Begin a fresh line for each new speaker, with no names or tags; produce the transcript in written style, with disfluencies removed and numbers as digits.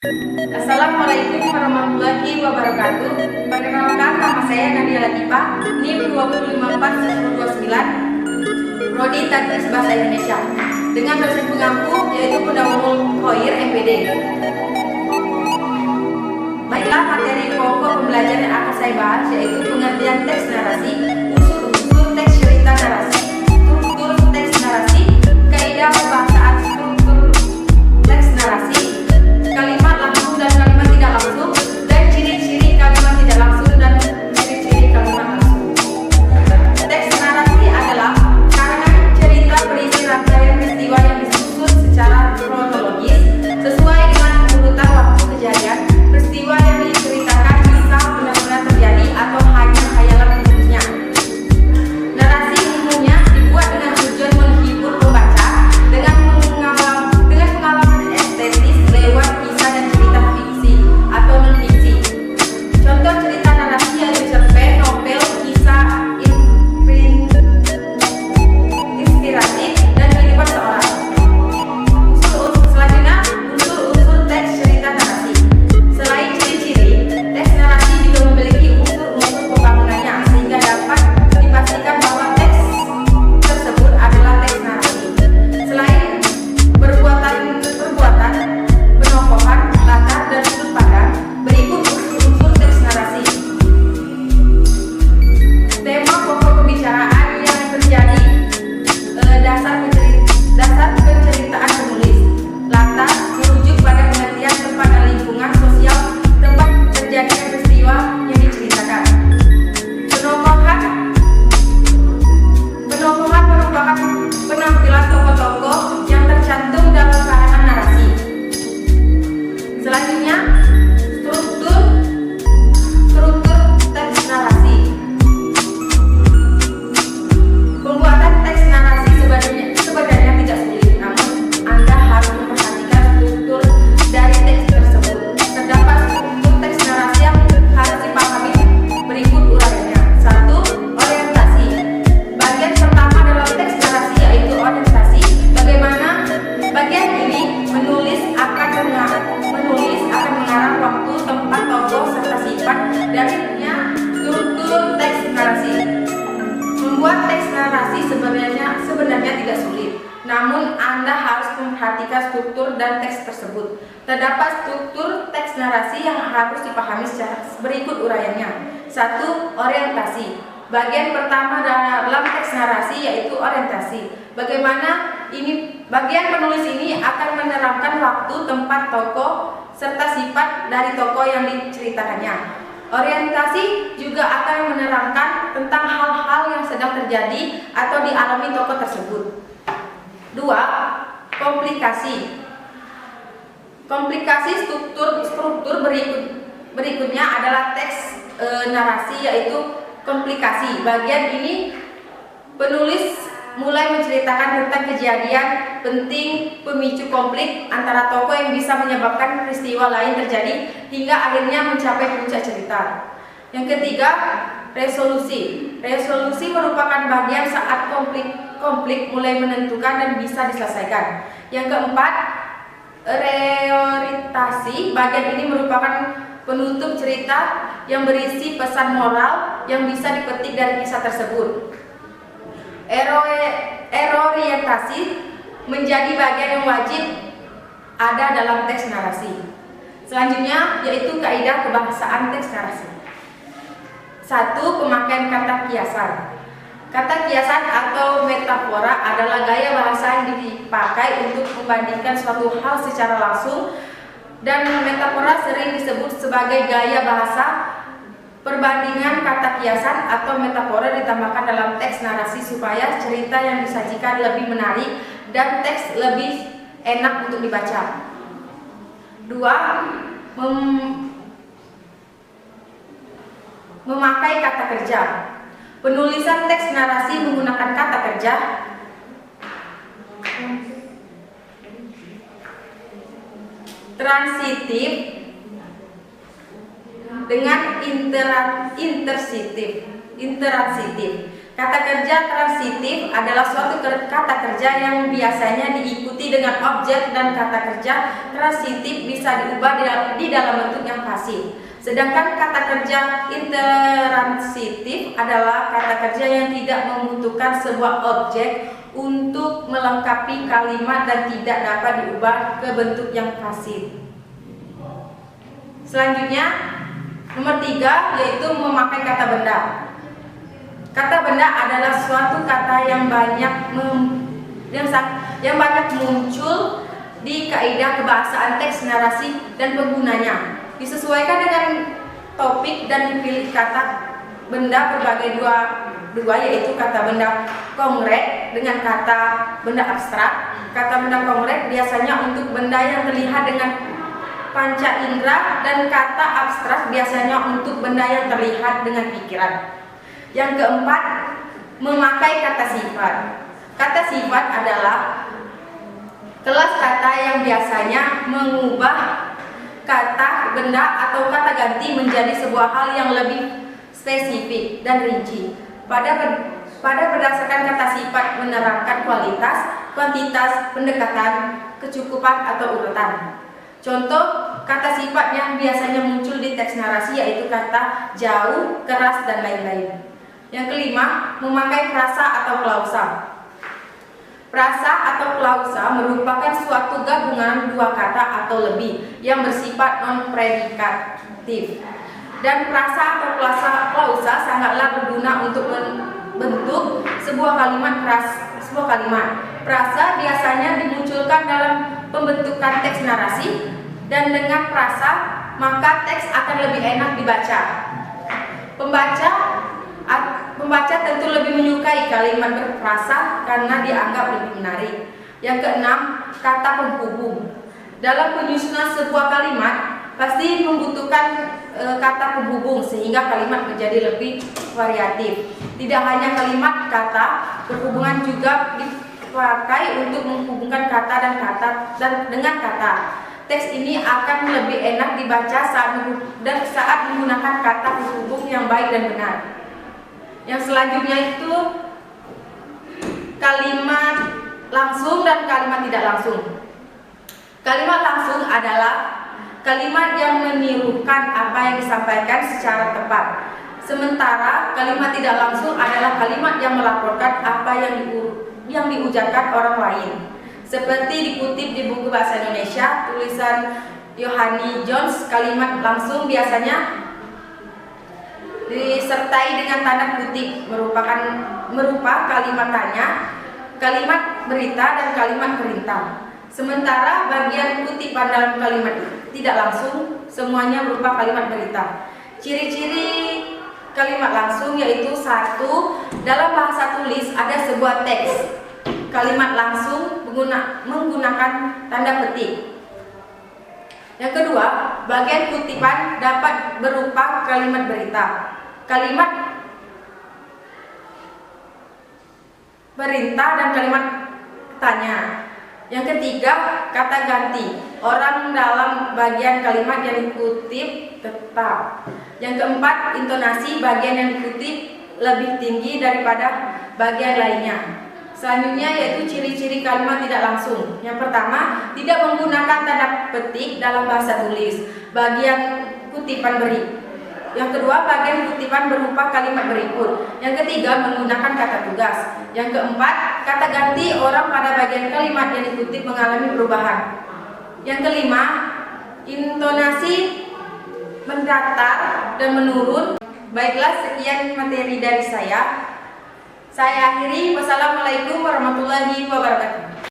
Assalamualaikum warahmatullahi wabarakatuh. Perkenalkan, nama saya Nadia Latifa, NIM 2541029, Prodi Tadris Bahasa Indonesia, dengan dosen pengampu yaitu Mudawul Khoir MPD. Baiklah, materi pokok pembelajaran yang akan saya bahas yaitu pengertian teks narasi, unsur-unsur teks cerita narasi, struktur teks narasi, kaidah pembahasaan struktur teks narasi, kalimat langsung dan kalimat tidak langsung, dan ciri-ciri kalimat tidak langsung dan ciri-ciri kalimat langsung. Teks narasi adalah karangan cerita berisi rangkaian peristiwa yang disusun secara kronologis sesuai dengan urutan waktu kejadian. Peristiwa yang diceritakan bisa benar-benar terjadi atau hanya khayalan khususnya. Narasi umumnya dibuat dengan tujuan menghibur pembaca dengan pengalaman estetis lewat kisah dan cerita fiksi atau non-fiksi. Contoh cerita narasi yaitu cerpen, novel, kisah inspiratif, dan kehidupan seorang. Selanjutnya, unsur-unsur teks cerita narasi. Selain ciri-ciri, teks narasi juga memiliki unsur-unsur pembangunannya sehingga dapat dipastikan bahwa teks tersebut adalah teks narasi. Selain perbuatan, penokohan, latar, dan sudut pandang, berikut unsur-unsur teks narasi. Tema pokok pembicaraan yang terjadi, dasar penceritaan penulis. Latar merujuk pada pengertian tempat dan lingkungan sosial tempat terjadinya peristiwa yang diceritakan. Penokohan merupakan penampilan tokoh-tokoh yang tercantum dalam karangan narasi. Selanjutnya, struktur teks narasi. Pembuatan teks narasi sebenarnya tidak sulit, namun Anda harus memperhatikan struktur dari teks tersebut. Terdapat struktur teks narasi yang harus dipahami berikut uraiannya. 1. Orientasi. Bagian pertama dalam teks narasi yaitu orientasi. Bagian ini menulis akan mengarang waktu, tempat, tokoh, serta sifat darinya. Struktur teks narasi. Membuat teks narasi sebenarnya tidak sulit, namun Anda harus memperhatikan struktur dan teks tersebut. Terdapat struktur teks narasi yang harus dipahami secara berikut uraiannya. 1. Orientasi. Bagian pertama dalam teks narasi yaitu orientasi. Bagian penulis ini akan menerangkan waktu, tempat, tokoh, serta sifat dari tokoh yang diceritakannya. Orientasi juga akan menerangkan tentang hal-hal yang sedang terjadi atau dialami tokoh tersebut. 2. Komplikasi. Komplikasi struktur berikutnya adalah teks narasi yaitu komplikasi. Bagian ini penulis mulai menceritakan tentang kejadian penting, pemicu konflik antara tokoh yang bisa menyebabkan peristiwa lain terjadi hingga akhirnya mencapai puncak cerita. Yang ketiga, resolusi. Resolusi merupakan bagian saat konflik mulai menentukan dan bisa diselesaikan. Yang keempat, reorientasi. Bagian ini merupakan penutup cerita yang berisi pesan moral yang bisa dipetik dari kisah tersebut. Reorientasi menjadi bagian yang wajib ada dalam teks narasi. Selanjutnya yaitu kaidah kebahasaan teks narasi. 1. Pemakaian kata kiasan. Kata kiasan atau metafora adalah gaya bahasa yang dipakai untuk membandingkan suatu hal secara langsung, dan metafora sering disebut sebagai gaya bahasa. Perbandingan kata kiasan atau metafora ditambahkan dalam teks narasi supaya cerita yang disajikan lebih menarik dan teks lebih enak untuk dibaca. 2. Memakai kata kerja. Penulisan teks narasi menggunakan kata kerja transitif dengan intransitif. Kata kerja transitif adalah suatu kata kerja yang biasanya diikuti dengan objek, dan kata kerja transitif bisa diubah di dalam bentuk yang pasif. Sedangkan kata kerja intransitif adalah kata kerja yang tidak membutuhkan sebuah objek untuk melengkapi kalimat dan tidak dapat diubah ke bentuk yang pasif. Selanjutnya, nomor 3 yaitu memakai kata benda. Kata benda adalah suatu kata yang banyak muncul di kaidah kebahasaan teks narasi dan penggunanya. Disesuaikan dengan topik dan dipilih kata benda berbagai dua yaitu kata benda konkret dengan kata benda abstrak. Kata benda konkret biasanya untuk benda yang terlihat dengan panca indera, dan kata abstrak biasanya untuk benda yang terlihat dengan pikiran. Yang keempat, memakai kata sifat. Kata sifat adalah kelas kata yang biasanya mengubah kata benda atau kata ganti menjadi sebuah hal yang lebih spesifik dan rinci. Pada berdasarkan kata sifat menerangkan kualitas, kuantitas, pendekatan, kecukupan atau urutan. Contoh kata sifat yang biasanya muncul di teks narasi yaitu kata jauh, keras, dan lain-lain. Yang kelima, memakai frasa atau klausa. Frasa atau klausa merupakan suatu gabungan dua kata atau lebih yang bersifat non-predikatif. Dan frasa atau klausa sangatlah berguna untuk membentuk sebuah kalimat. Frasa biasanya dimunculkan dalam pembentukan teks narasi, dan dengan frasa maka teks akan lebih enak dibaca. Pembaca tentu lebih menyukai kalimat berfrasa karena dianggap lebih menarik. Yang keenam, kata penghubung. Dalam penyusunan sebuah kalimat pasti membutuhkan kata penghubung sehingga kalimat menjadi lebih variatif. Tidak hanya kalimat, kata berhubungan juga dipakai untuk menghubungkan kata dan dengan kata. Teks ini akan lebih enak dibaca saat menggunakan kata penghubung yang baik dan benar. Yang selanjutnya itu kalimat langsung dan kalimat tidak langsung. Kalimat langsung adalah kalimat yang menirukan apa yang disampaikan secara tepat. Sementara kalimat tidak langsung adalah kalimat yang melaporkan apa yang diucapkan orang lain. Seperti dikutip di buku Bahasa Indonesia tulisan Yohani Jones, kalimat langsung biasanya disertai dengan tanda kutip merupa kalimat tanya, kalimat berita, dan kalimat perintah. Sementara bagian kutipan dalam kalimat tidak langsung semuanya berupa kalimat berita. Ciri-ciri kalimat langsung yaitu 1. Dalam bahasa tulis ada sebuah teks. Kalimat langsung menggunakan tanda petik. Yang kedua, bagian kutipan dapat berupa kalimat berita, kalimat perintah, dan kalimat tanya. Yang ketiga, kata ganti. Orang dalam bagian kalimat yang dikutip tetap. Yang keempat, intonasi bagian yang dikutip lebih tinggi daripada bagian lainnya. Selanjutnya yaitu ciri-ciri kalimat tidak langsung. Yang pertama, tidak menggunakan tanda petik dalam bahasa tulis, bagian kutipan beri. Yang kedua, bagian kutipan berupa kalimat berikut. Yang ketiga, menggunakan kata tugas. Yang keempat, kata ganti orang pada bagian kalimat yang dikutip mengalami perubahan. Yang kelima, intonasi mendatar dan menurun. Baiklah, sekian materi dari saya. Saya akhiri. Wassalamualaikum warahmatullahi wabarakatuh.